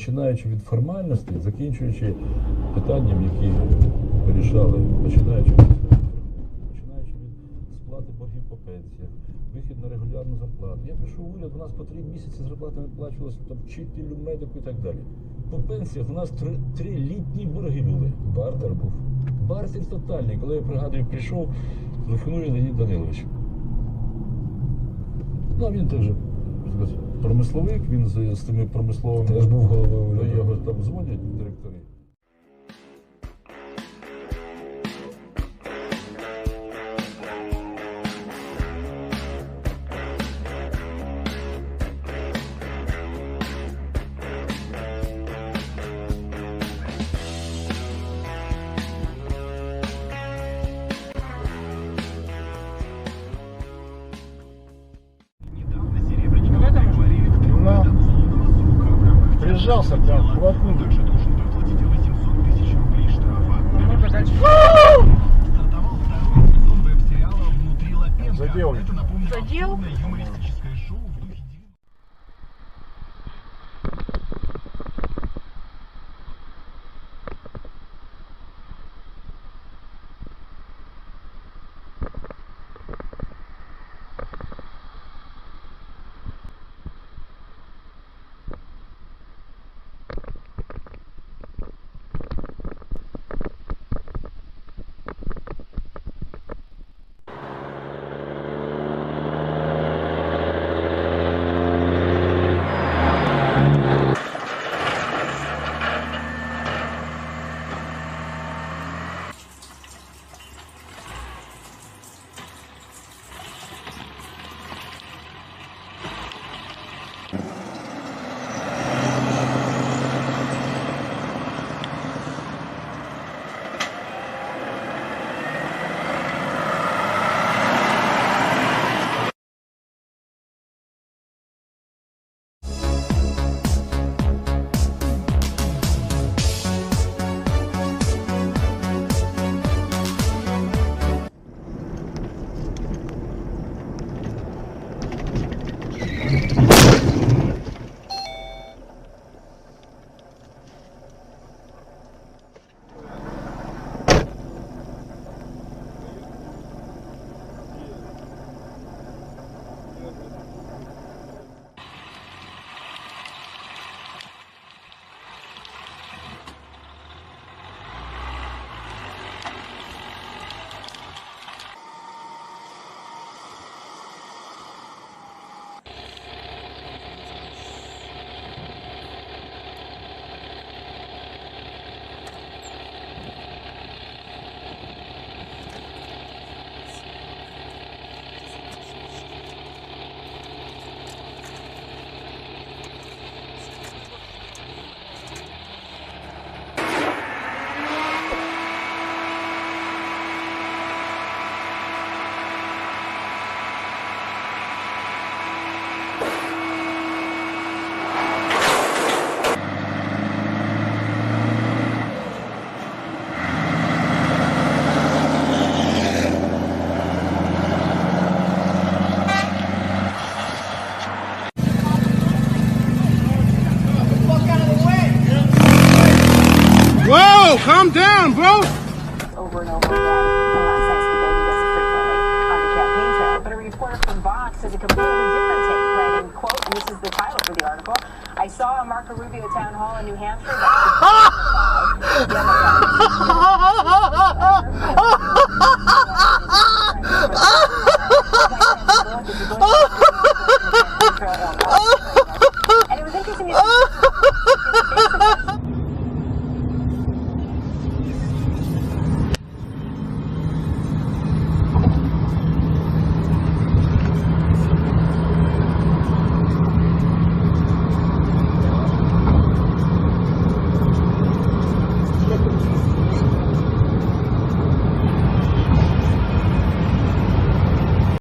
починаючи від формальностей, закінчуючи питанням, які вирішали, починаючи від сплати боргів по пенсіях, вихід на регулярну зарплату. Я пішов в уряд, у нас по 3 місяці зарплата не виплачувалася там, вчителю, медику і так далі. По пенсіях у нас 3 літні борги були. Бартер був. Бартер тотальний. Коли я пригадую, прийшов, телефонує Леонід Данилович. Ну, він теж промисловик, він з тими промисловими... Теж був головою уряду. Його там дзвонять директори. Прижался прям вплотную. Также должен выплатить 800 тысяч рублей штрафа. Немного дальше. Стартовал второй сезон веб-сериала «Внутри Лапенко». Задел. Это напомнило Задел? абсурдное юмористическое шоу в духе 90-х. Whoa, calm down, bro. Over and over again, since the baby does it frequently on the campaign trail. But a reporter from Vox has a completely different take, writing, quote, and this is the title for the article, I saw a Marco Rubio town hall in New Hampshire that